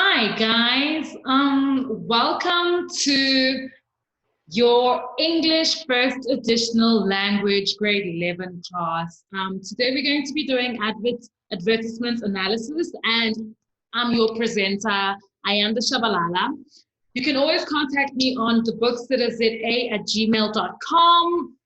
Hi guys, welcome to your English First Additional Language Grade 11 class. Today we're going to be doing advertisement analysis, and I'm your presenter. I am the Shabalala. You can always contact me on thebookstutterza@gmail.com.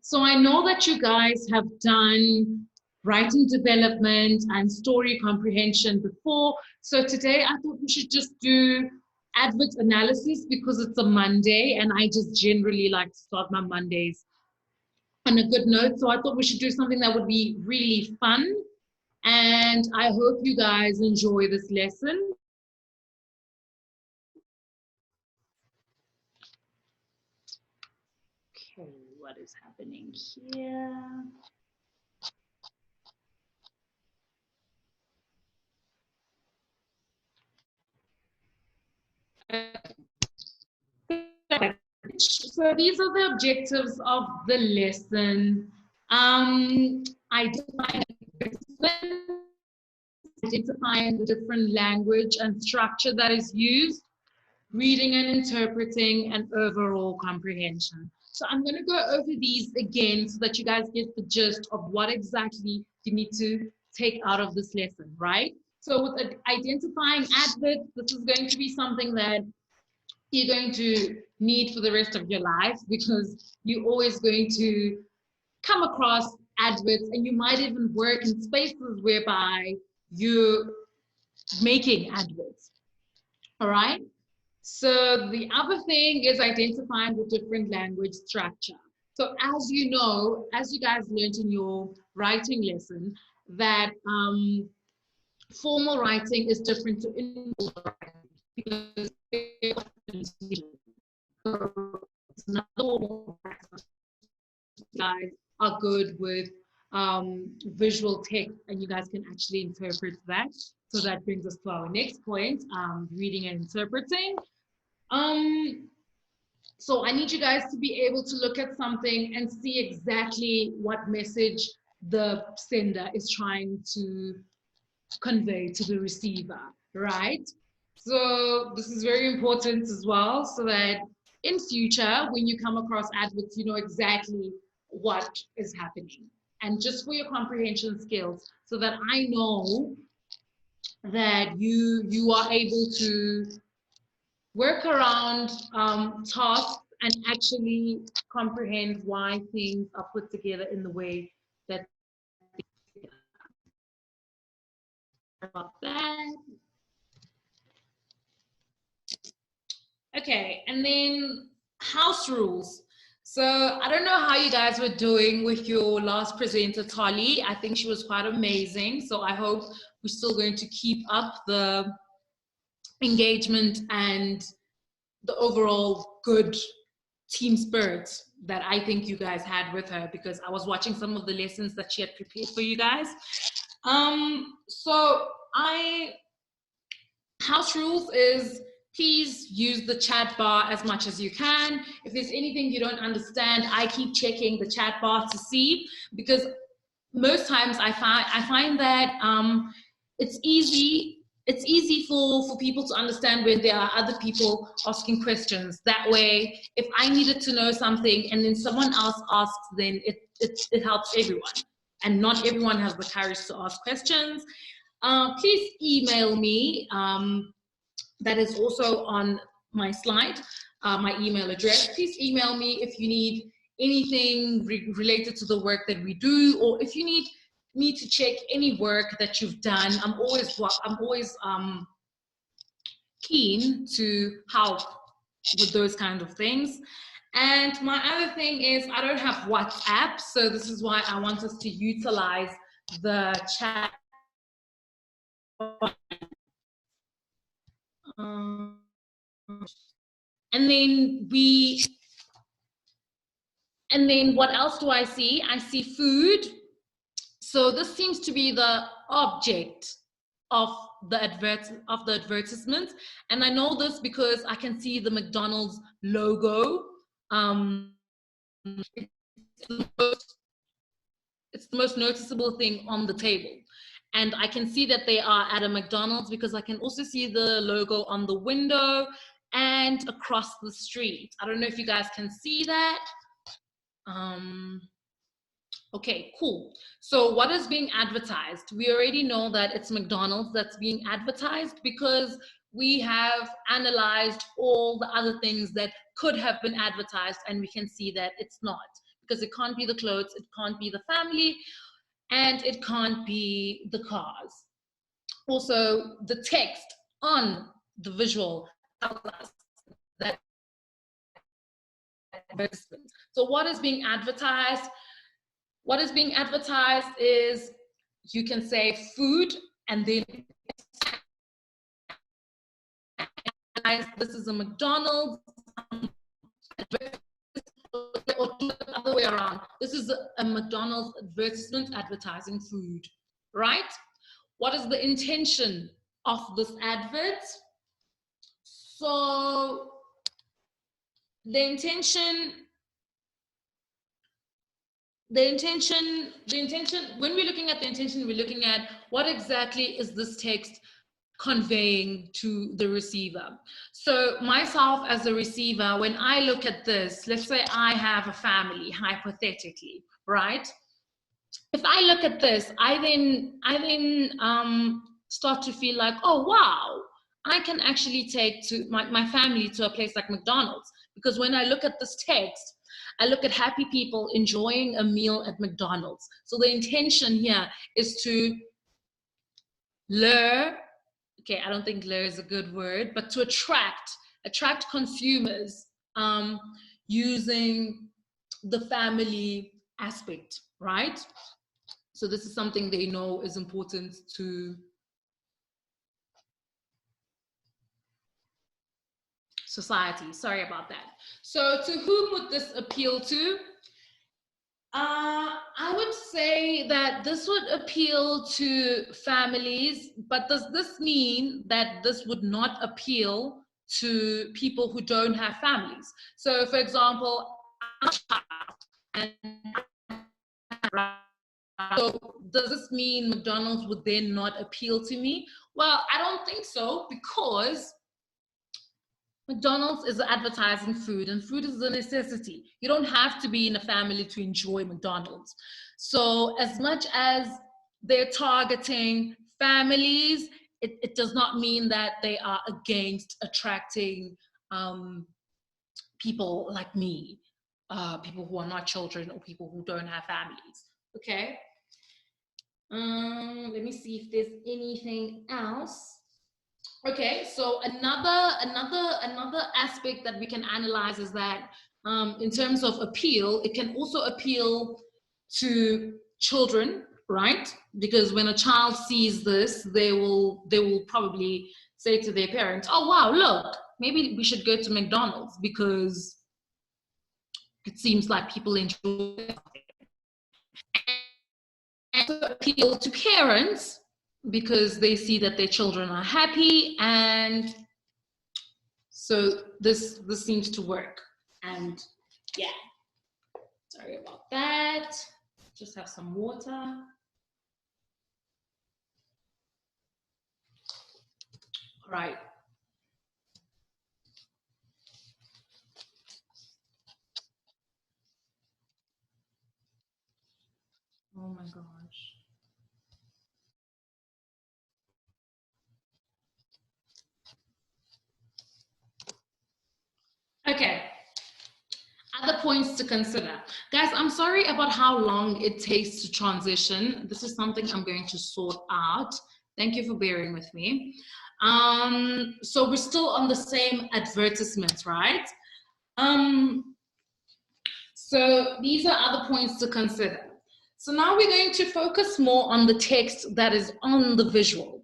So I know that you guys have done writing development and story comprehension before. So today I thought we should just do advert analysis because it's a Monday and I just generally like to start my Mondays on a good note. So I thought we should do something that would be really fun. And I hope you guys enjoy this lesson. Okay, what is happening here? So these are the objectives of the lesson. Identifying the different language and structure that is used, reading and interpreting, and overall comprehension. So I'm going to go over these again so that you guys get the gist of what exactly you need to take out of this lesson, right? So with identifying adverbs, this is going to be something that you're going to need for the rest of your life because you're always going to come across adverts, and you might even work in spaces whereby you're making adverts. All right. So the other thing is identifying the different language structure. So as you know, as you guys learned in your writing lesson, that formal writing is different to informal writing because guys are good with visual text, and you guys can actually interpret that. So that brings us to our next point, reading and interpreting. Um, so I need you guys to be able to look at something and see exactly what message the sender is trying to convey to the receiver, right? So this is very important as well, so that in future, when you come across adverts, you know exactly what is happening. And just for your comprehension skills, so that I know that you are able to work around tasks and actually comprehend why things are put together in the way that about that. Okay, and then house rules. So I don't know how you guys were doing with your last presenter, Tali. I think she was quite amazing. So I hope we're still going to keep up the engagement and the overall good team spirit that I think you guys had with her, because I was watching some of the lessons that she had prepared for you guys. So house rules is, please use the chat bar as much as you can. If there's anything you don't understand, I keep checking the chat bar to see, because most times I find that it's easy for people to understand when there are other people asking questions. That way, if I needed to know something and then someone else asks, then it helps everyone. And not everyone has the courage to ask questions. Please email me. That is also on my slide, my email address. Please email me if you need anything related to the work that we do, or if you need me to check any work that you've done. I'm always keen to help with those kind of things. And my other thing is, I don't have WhatsApp, so this is why I want us to utilize the chat. And then what else do I see? I see food. So this seems to be the object of the advertisement, and I know this because I can see the McDonald's logo. It's the most noticeable thing on the table. And I can see that they are at a McDonald's because I can also see the logo on the window and across the street. I don't know if you guys can see that. Okay, cool. So what is being advertised? We already know that it's McDonald's that's being advertised because we have analyzed all the other things that could have been advertised, and we can see that it's not, because it can't be the clothes, it can't be the family, and it can't be the cars. Also, the text on the visual tells us that advertisement. So what is being advertised? What is being advertised is, you can say food, and then this is a McDonald's, or the other way around. This is a McDonald's advertisement advertising food, right? What is the intention of this advert? So the intention, when we're looking at the intention, we're looking at what exactly is this text conveying to the receiver. So myself as a receiver, when I look at this, let's say I have a family, hypothetically, right? If I look at this, I then start to feel like, oh wow, I can actually take to my family to a place like McDonald's, because when I look at this text, I look at happy people enjoying a meal at McDonald's. So the intention here is to lure, okay, I don't think lure is a good word, but to attract consumers using the family aspect, right? So this is something they know is important to society. Sorry about that. So to whom would this appeal to? I would say that this would appeal to families, but does this mean that this would not appeal to people who don't have families? So for example, so does this mean McDonald's would then not appeal to me? Well, I don't think so, because McDonald's is advertising food, and food is a necessity. You don't have to be in a family to enjoy McDonald's. So as much as they're targeting families, it does not mean that they are against attracting people like me, people who are not children or people who don't have families. Okay. Let me see if there's anything else. Okay, so another aspect that we can analyze is that in terms of appeal, it can also appeal to children, right? Because when a child sees this, they will probably say to their parents, "Oh wow, look, maybe we should go to McDonald's because it seems like people enjoy it." And appeal to parents because they see that their children are happy, and so this seems to work. And yeah, sorry about that. Just have some water. All right. Oh my gosh. Okay. Other points to consider. Guys, I'm sorry about how long it takes to transition. This is something I'm going to sort out. Thank you for bearing with me. So we're still on the same advertisements, right? So these are other points to consider. So now we're going to focus more on the text that is on the visual.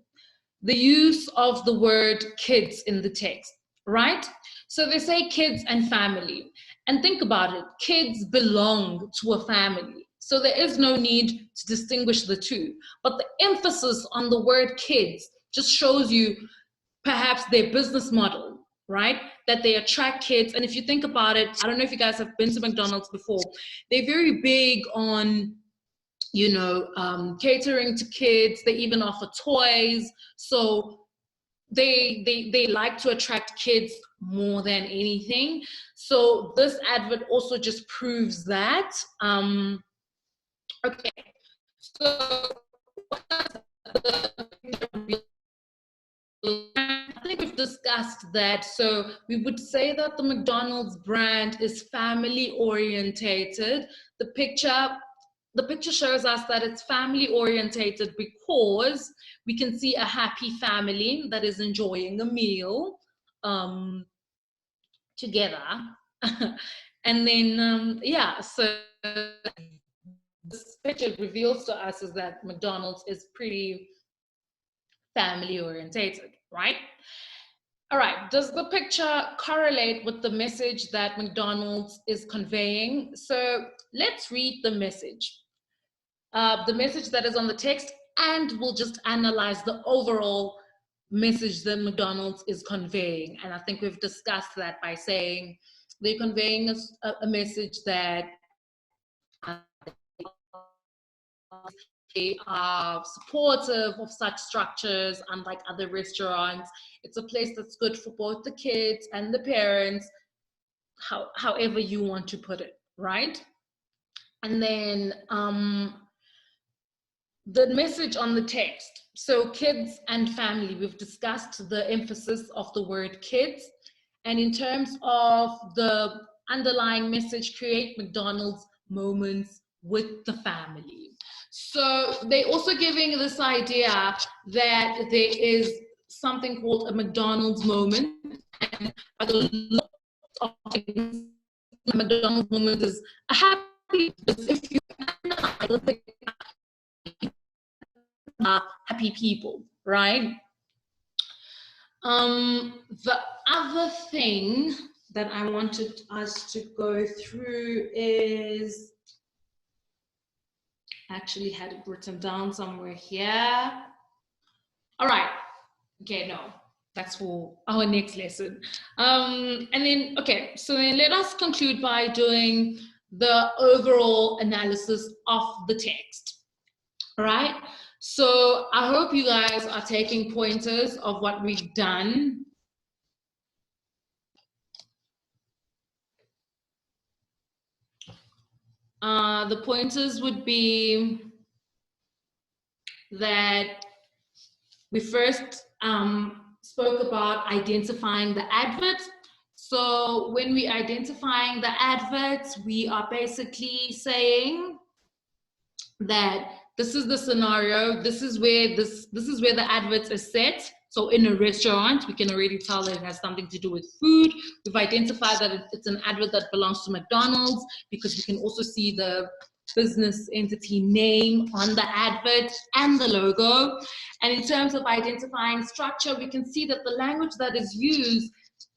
The use of the word kids in the text, right? So they say kids and family. And think about it, kids belong to a family. So there is no need to distinguish the two. But the emphasis on the word kids just shows you perhaps their business model, right? That they attract kids. And if you think about it, I don't know if you guys have been to McDonald's before, they're very big on you know, catering to kids. They even offer toys. So they like to attract kids more than anything. So this advert also just proves that. Okay, so I think we've discussed that. So we would say that the McDonald's brand is family orientated. The picture shows us that it's family orientated because we can see a happy family that is enjoying a meal together. And then, yeah, so this picture reveals to us is that McDonald's is pretty family orientated, right? All right, does the picture correlate with the message that McDonald's is conveying? So let's read the message that is on the text, and we'll just analyze the overall message that McDonald's is conveying. And I think we've discussed that by saying they're conveying a message that they are supportive of such structures, unlike other restaurants. It's a place that's good for both the kids and the parents, however you want to put it, right? And then the message on the text. So kids and family, we've discussed the emphasis of the word kids. And in terms of the underlying message, create McDonald's moments with the family. So they're also giving this idea that there is something called a McDonald's moment. And by the look of things, a McDonald's moment is a happy, if you happy people, right? The other thing that I wanted us to go through is, I actually had it written down somewhere here. All right, okay, no, that's for our next lesson. And then, okay, so then let us conclude by doing the overall analysis of the text, all right? So I hope you guys are taking pointers of what we've done. The pointers would be that we first spoke about identifying the advert. So when we're identifying the adverts, we are basically saying that this is the scenario, this is where the advert is set. So in a restaurant, we can already tell that it has something to do with food. We've identified that it's an advert that belongs to McDonald's because we can also see the business entity name on the advert and the logo. And in terms of identifying structure, we can see that the language that is used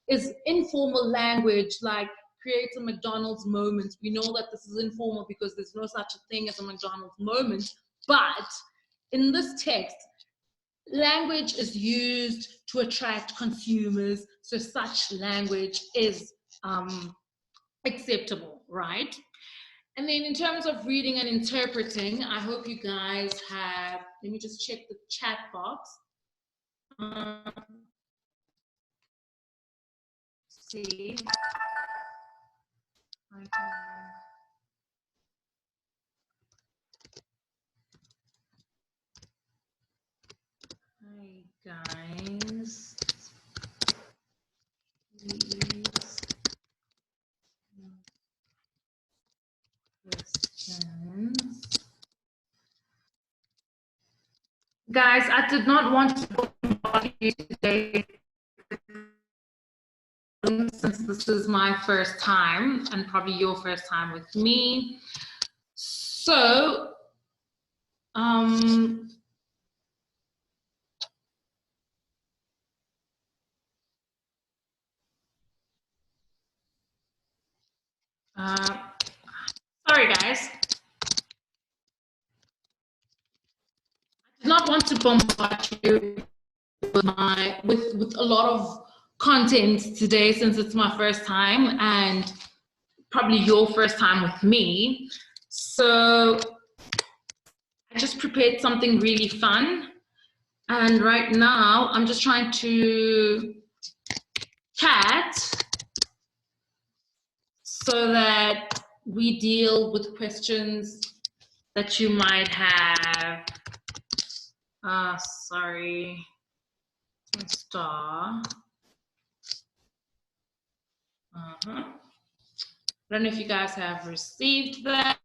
is informal language, like create a McDonald's moment. We know that this is informal because there's no such a thing as a McDonald's moment. But in this text, language is used to attract consumers. So such language is acceptable, right? And then in terms of reading and interpreting, I hope you guys have, let me just check the chat box. See. Hi guys. Please. Questions. Guys, I did not want to bombard you today since this is my first time and probably your first time with me. So, sorry guys. I did not want to bombard you with a lot of content today since it's my first time and probably your first time with me. So just prepared something really fun. And right now, I'm just trying to chat so that we deal with questions that you might have. Sorry, star. I don't know if you guys have received that.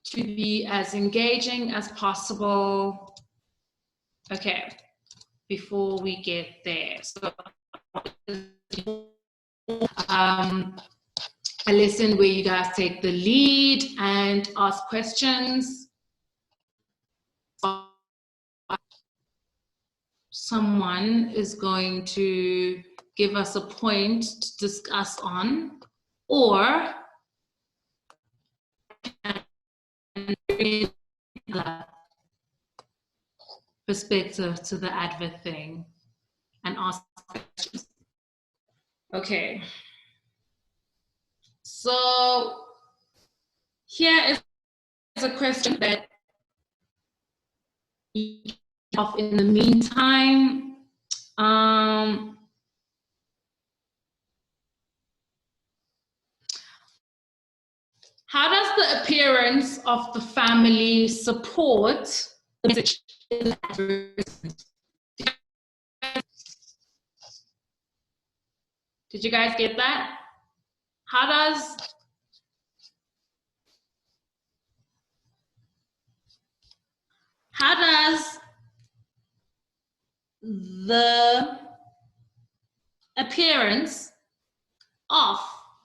To be as engaging as possible. Okay, before we get there. So, a lesson where you guys take the lead and ask questions. Someone is going to give us a point to discuss on, or perspective to the advert thing and ask questions. Okay. So here is a question that in the meantime, how does the appearance of the family support the message in the advertisement? Did you guys get that? How does the appearance of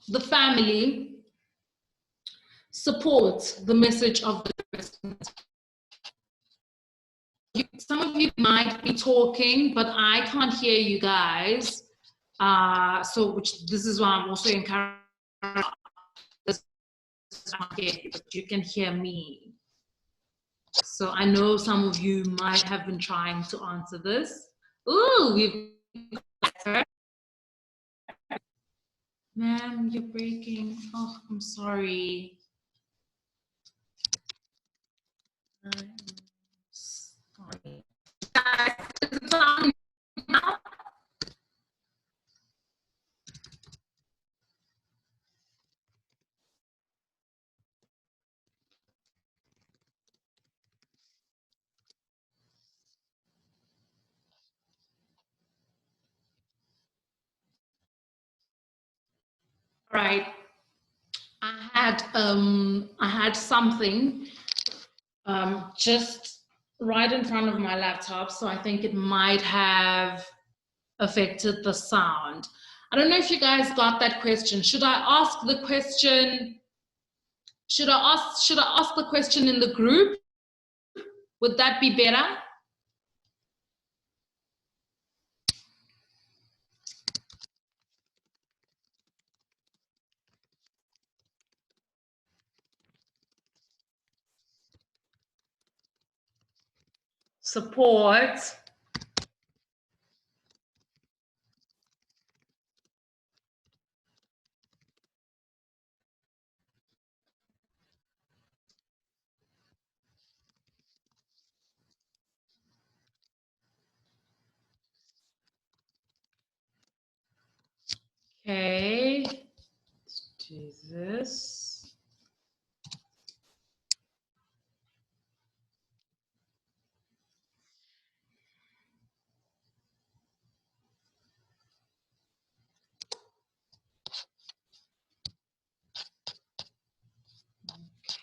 the family support the message of the advertisement? Some of you might be talking, but I can't hear you guys. This is why I'm also encouraging, but you can hear me. So I know some of you might have been trying to answer this. Ooh, we've got ma'am, you're breaking. Oh, I'm sorry. Sorry. Right. I had something just right in front of my laptop, so I think it might have affected the sound. I don't know if you guys got that question. Should I ask the question? Should I ask the question in the group? Would that be better? Support. Okay, let's do this.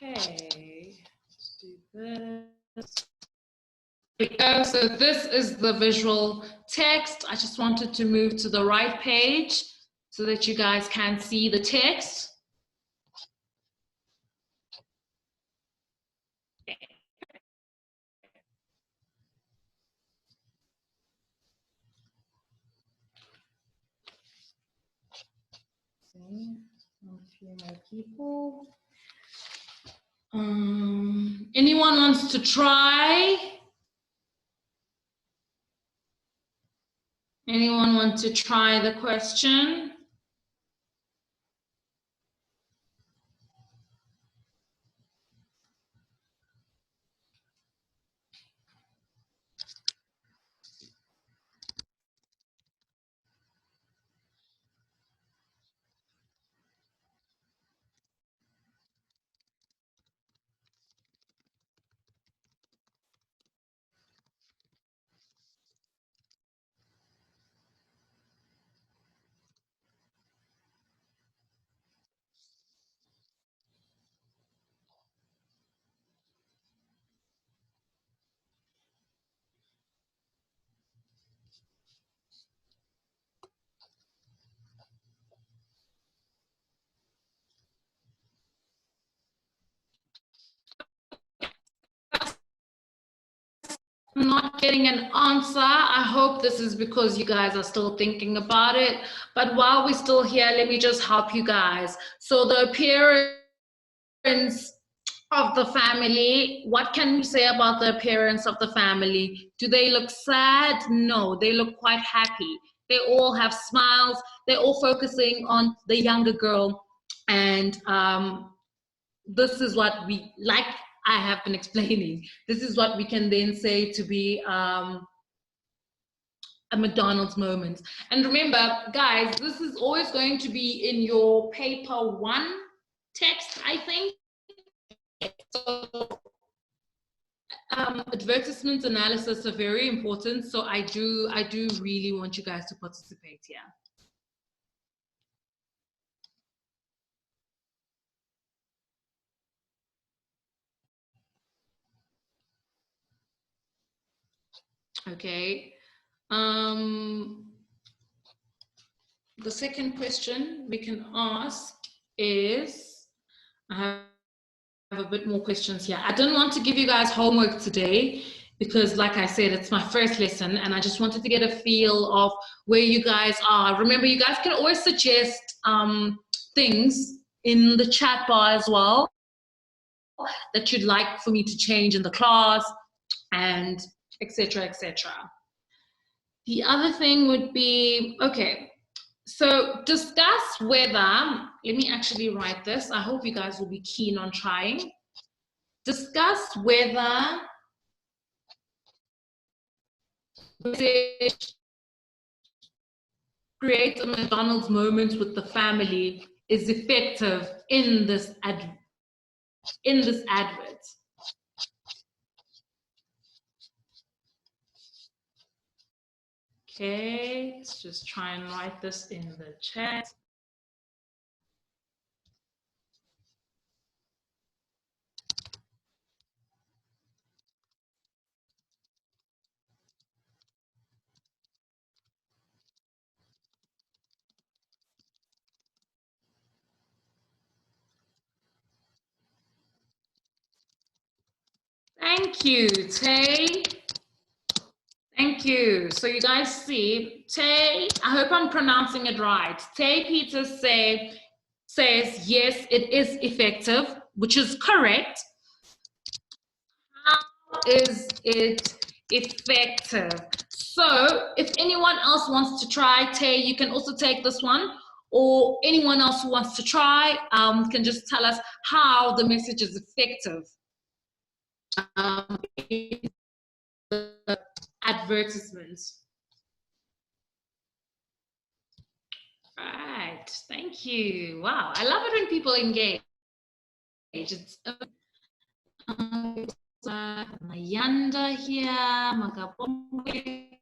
Okay, let's do this. So this is the visual text. I just wanted to move to the right page so that you guys can see the text. A few more people. Anyone wants to try? Anyone want to try the question? I'm not getting an answer. I hope this is because you guys are still thinking about it. But while we're still here, let me just help you guys. So the appearance of the family, what can we say about the appearance of the family? Do they look sad? No, they look quite happy. They all have smiles. They're all focusing on the younger girl. And this is what we, like I have been explaining, this is what we can then say to be a McDonald's moment. And remember, guys, this is always going to be in your paper one text, I think. So advertisement analysis are very important. So I do really want you guys to participate here. Okay. The second question we can ask is, I have a bit more questions here. I didn't want to give you guys homework today because, like I said, it's my first lesson and I just wanted to get a feel of where you guys are. Remember, you guys can always suggest things in the chat bar as well that you'd like for me to change in the class, and etc., etc. The other thing would be, okay, so discuss whether, let me actually write this. I hope you guys will be keen on trying. Discuss whether create a McDonald's moment with the family is effective in this advert. Okay, let's just try and write this in the chat. Thank you, Tay. Thank you. So you guys see, Tay, I hope I'm pronouncing it right. Tay Peters says, yes, it is effective, which is correct. How is it effective? So if anyone else wants to try, Tay, you can also take this one, or anyone else who wants to try can just tell us how the message is effective. Advertisements. Right, thank you. Wow, I love it when people engage. It's Mayanda here, Magapombe,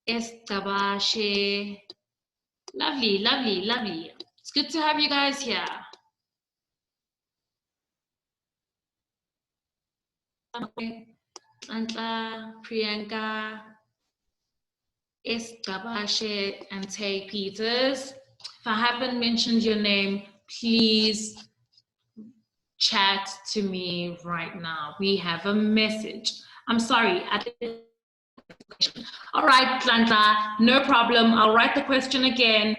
Estabashe. Lovely, lovely, lovely. It's good to have you guys here. Antla, Priyanka, Estabashe, and Tay Peters. If I haven't mentioned your name, please chat to me right now. We have a message. I'm sorry. All right, Tlantla, no problem. I'll write the question again.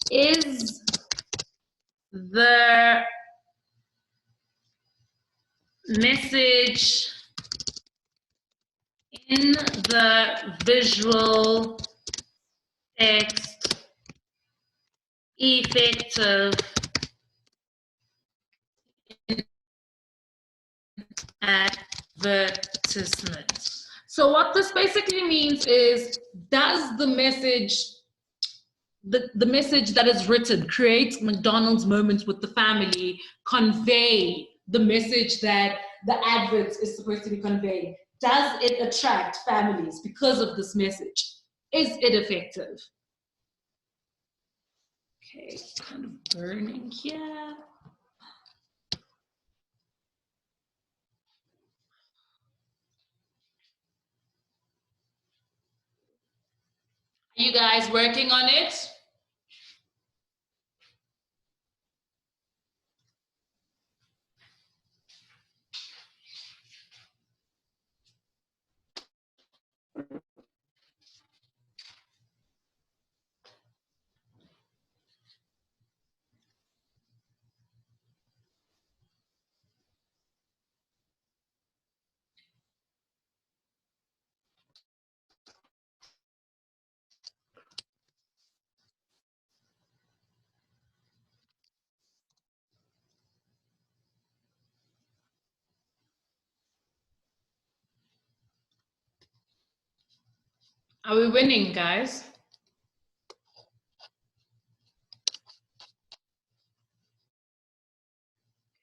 Is the message in the visual text effective in advertisement? So what this basically means is, does the message, the message that is written, create McDonald's moments with the family, convey the message that the advert is supposed to be conveying? Does it attract families because of this message? Is it effective? Okay, it's kind of burning here. Are you guys working on it? Are we winning, guys?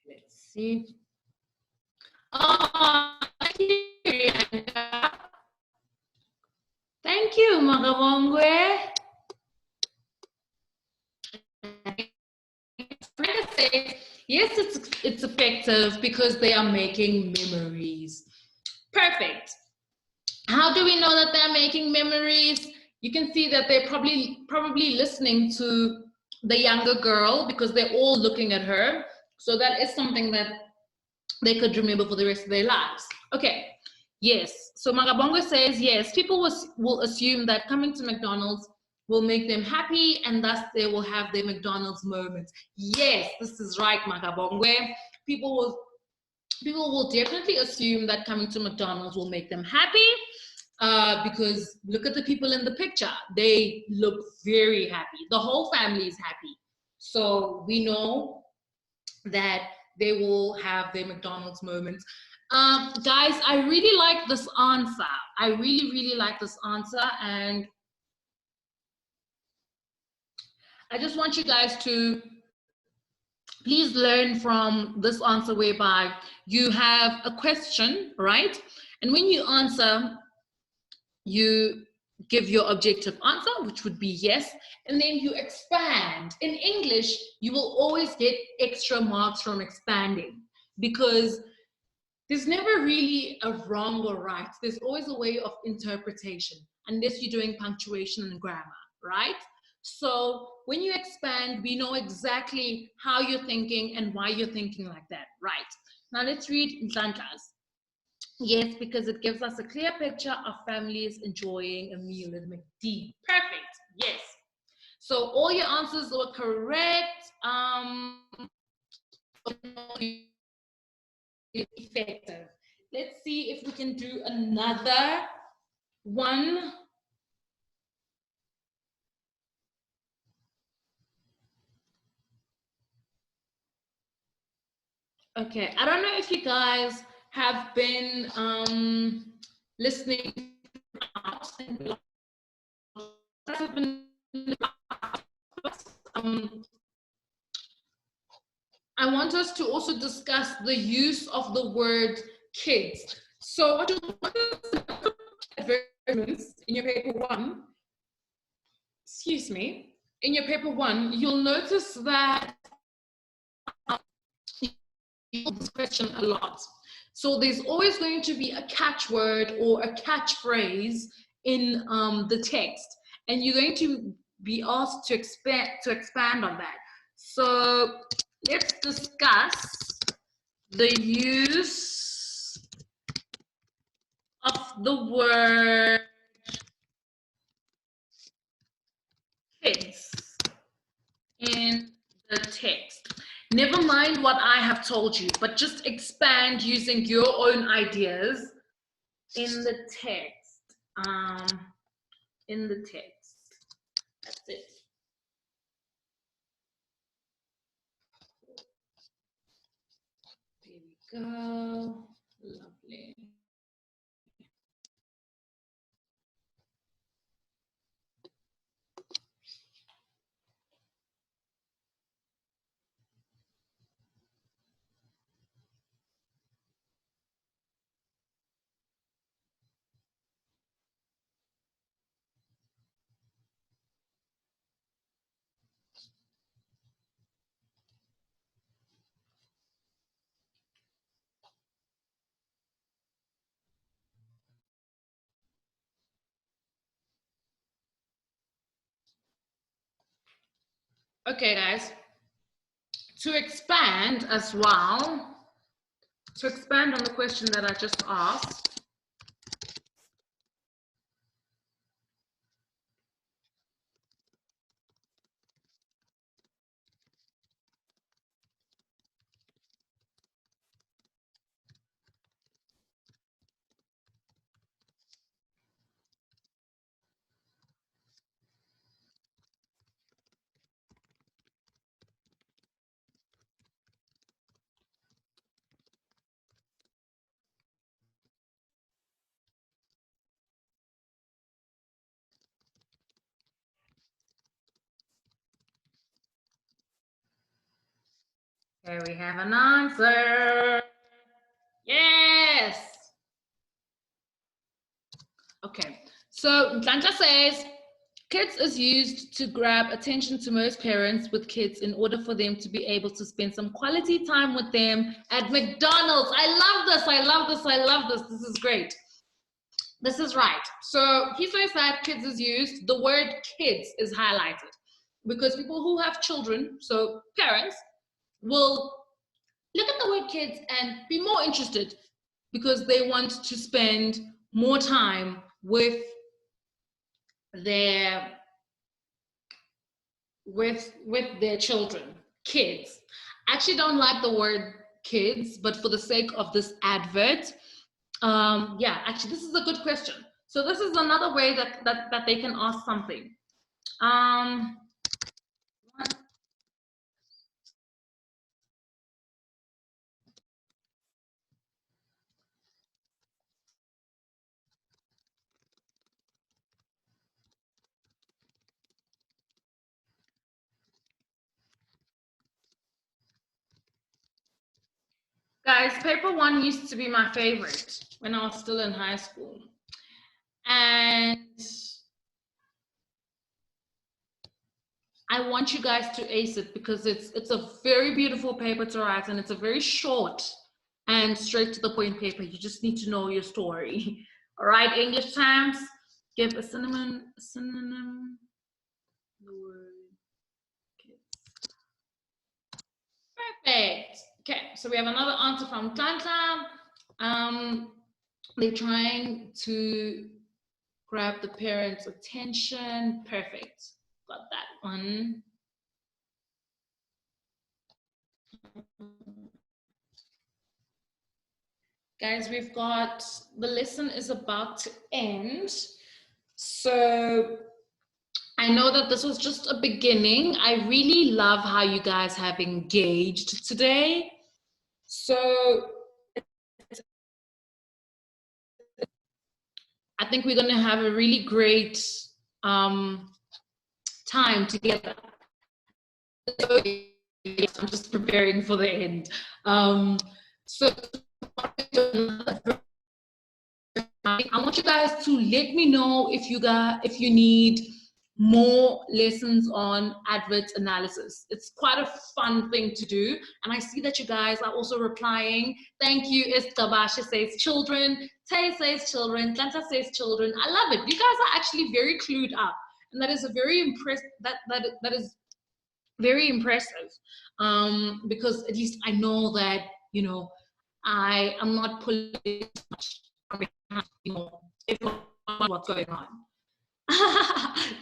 Let's see. Oh, thank you, Priyanka. Thank you, Magabongwe. Priyanka says, yes, it's effective because they are making memories. Perfect. How do we know that they're making memories? You can see that they're probably listening to the younger girl because they're all looking at her. So that is something that they could remember for the rest of their lives. Okay, yes. So Magabongo says, yes, people will assume that coming to McDonald's will make them happy and thus they will have their McDonald's moments. Yes, this is right, Magabongo. People will people will definitely assume that coming to McDonald's will make them happy because look at the people in the picture. They look very happy. The whole family is happy. So we know that they will have their McDonald's moments. Guys, I really like this answer. I really, really like this answer. And I just want you guys to please learn from this answer whereby you have a question, right? And when you answer, you give your objective answer, which would be yes, and then you expand. In English, you will always get extra marks from expanding because there's never really a wrong or right. There's always a way of interpretation, unless you're doing punctuation and grammar, right? So when you expand, we know exactly how you're thinking and why you're thinking like that, right? Now let's read Nhlanhla's. Yes, because it gives us a clear picture of families enjoying a meal at McD. Perfect. Yes. So all your answers were correct. Effective. Let's see if we can do another one. Okay, I don't know if you guys have been listening. Um, I want us to also discuss the use of the word kids. So what you want advertisements in your paper one, excuse me, in your paper one, you'll notice that this question a lot. So there's always going to be a catchword or a catchphrase in the text, and you're going to be asked to expand on that. So let's discuss the use of the word kids in the text. Never mind what I have told you, but just expand using your own ideas in the text. In the text. That's it. There we go. Lovely. Okay, guys. To expand as well, to expand on the question that I just asked, Okay, we have an answer. Yes. Okay, so Ntlantla says, kids is used to grab attention to most parents with kids in order for them to be able to spend some quality time with them at McDonald's. I love this, I love this, I love this. This is great. This is right. So he says that kids is used, the word kids is highlighted because people who have children, so parents, will look at the word kids and be more interested because they want to spend more time with their children, kids. I actually don't like the word kids, but for the sake of this advert, yeah, actually, this is a good question. So this is another way that they can ask something. Guys, paper one used to be my favorite when I was still in high school. And I want you guys to ace it because it's a very beautiful paper to write, and it's a very short and straight to the point paper. You just need to know your story. All right, English Times, give a synonym, the word kids. Perfect. Okay, so we have another answer from Tlantla. They're trying to grab the parents' attention. Perfect. Got that one. Guys, we've got, the lesson is about to end. So I know that this was just a beginning. I really love how you guys have engaged today. So I think we're going to have a really great time together. I'm just preparing for the end. So I want you guys to let me know if you need more lessons on advert analysis. It's quite a fun thing to do, and I see that you guys are also replying. Thank you. Estabasha says children, Tay says children, Tlantla says children. I love it. You guys are actually very clued up, and that is a very that is very impressive, because at least I know that, you know, I am not pulling much, you know, what's going on.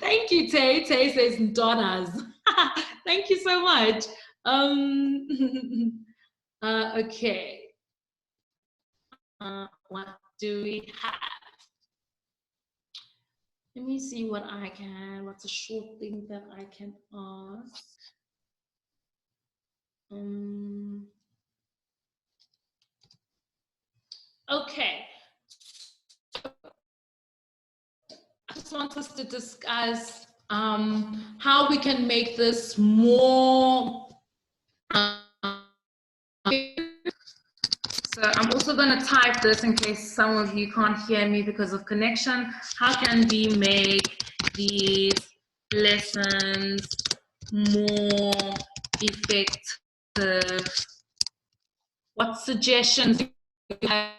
Thank you, Tay. Tay says Donnas. Thank you so much. Okay. What do we have? Let me see what's a short thing that I can ask. Okay. I just want us to discuss how we can make this more. So I'm also going to type this in case some of you can't hear me because of connection. How can we make these lessons more effective? What suggestions do you have?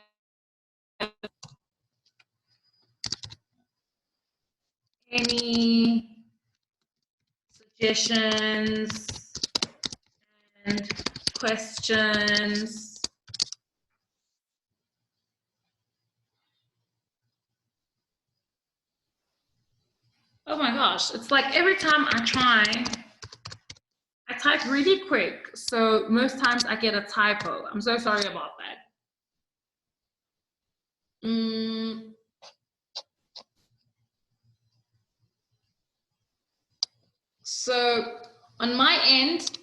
Any suggestions and questions? Oh my gosh, it's like every time I try, I type really quick. So most times I get a typo. I'm so sorry about that. So on my end,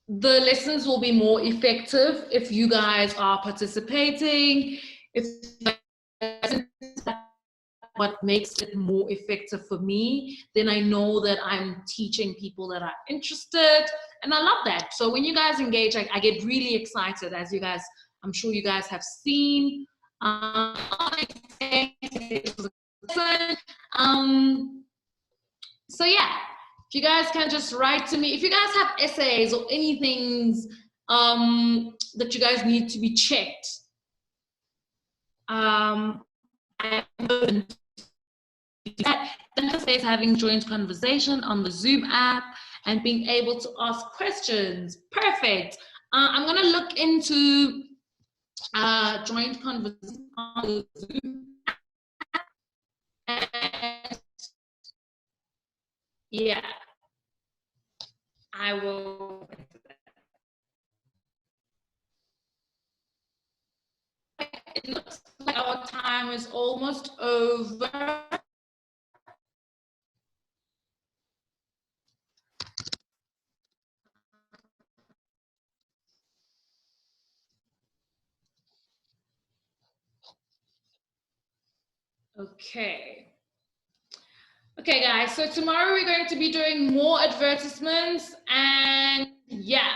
the lessons will be more effective if you guys are participating, if what makes it more effective for me, then I know that I'm teaching people that are interested, and I love that. So when you guys engage, I get really excited, as you guys, I'm sure you guys have seen. So yeah, if you guys can just write to me, if you guys have essays or anything that you guys need to be checked, I'm open to that. Essays, having joint conversation on the Zoom app and being able to ask questions. Perfect. I'm gonna look into joint conversation on the Zoom app. And yeah, I will. It looks like our time is almost over. Okay. Okay, guys, so tomorrow we're going to be doing more advertisements, and yeah,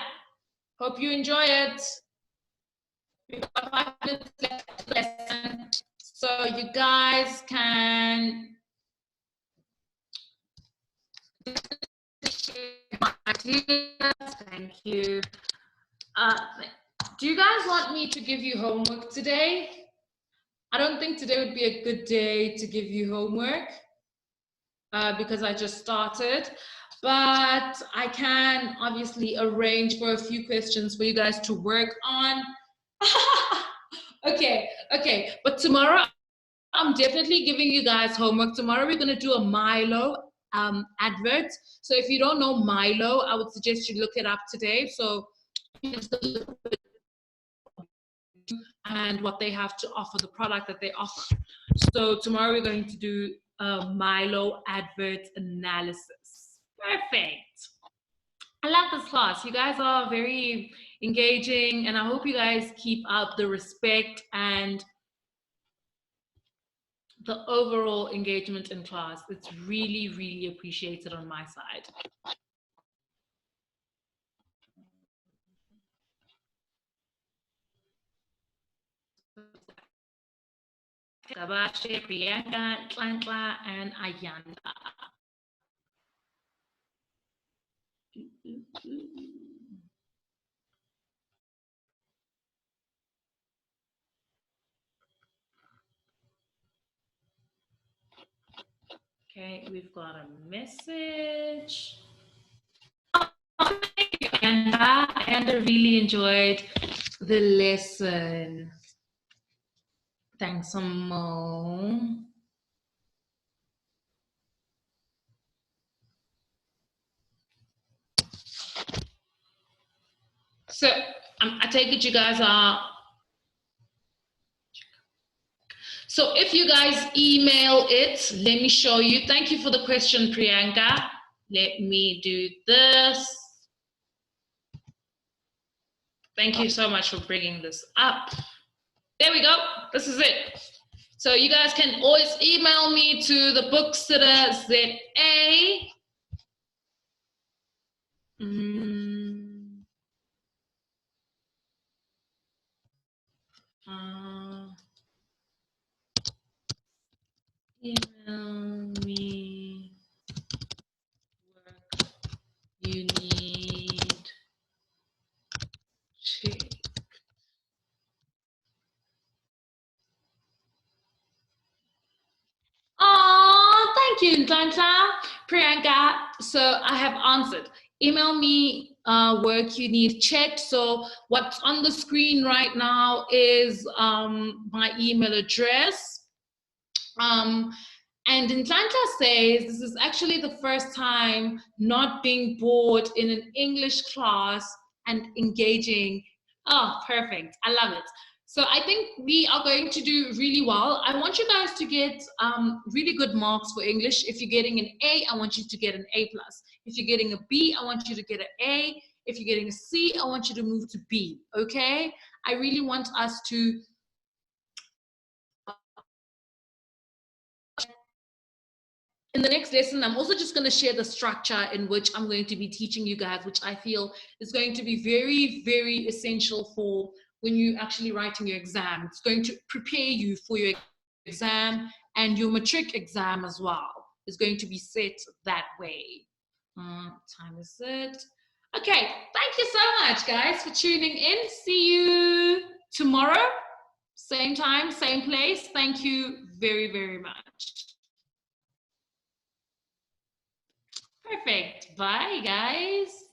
hope you enjoy it. We've got 5 minutes left of the lesson, so you guys can share my ideas. Thank you. Do you guys want me to give you homework today? I don't think today would be a good day to give you homework because I just started, but I can obviously arrange for a few questions for you guys to work on. Okay, but tomorrow I'm definitely giving you guys homework. Tomorrow we're going to do a Milo advert. So if you don't know Milo, I would suggest you look it up today. So and what they have to offer, the product that they offer. So tomorrow we're going to do a Milo advert analysis. Perfect. I love this class. You guys are very engaging, and I hope you guys keep up the respect and the overall engagement in class. It's really, really appreciated on my side. Sabashe, Priyanka, Tlantla, and Ayanda. Okay, we've got a message. Oh, thank you, Ayanda. Ayanda really enjoyed the lesson. Thanks, Mo. So I take it you guys are. So if you guys email it, let me show you. Thank you for the question, Priyanka. Let me do this. Thank you so much for bringing this up. There we go. This is it. So you guys can always email me to the Booksitter ZA. Email me work you need checked. Oh, thank you, Tlantla. Priyanka. So I have answered. Email me work you need checked. So what's on the screen right now is my email address. And Tlantla says this is actually the first time not being bored in an English class and engaging. Oh, perfect. I love it. So I think we are going to do really well. I want you guys to get really good marks for English. If you're getting an A, I want you to get an A+. If you're getting a B, I want you to get an A. If you're getting a C, I want you to move to B, okay? I really want us to in the next lesson, I'm also just going to share the structure in which I'm going to be teaching you guys, which I feel is going to be very, very essential for when you're actually writing your exam. It's going to prepare you for your exam, and your matric exam as well is going to be set that way. Time is it? Okay, thank you so much, guys, for tuning in. See you tomorrow, same time, same place. Thank you very, very much. Perfect. Bye, guys.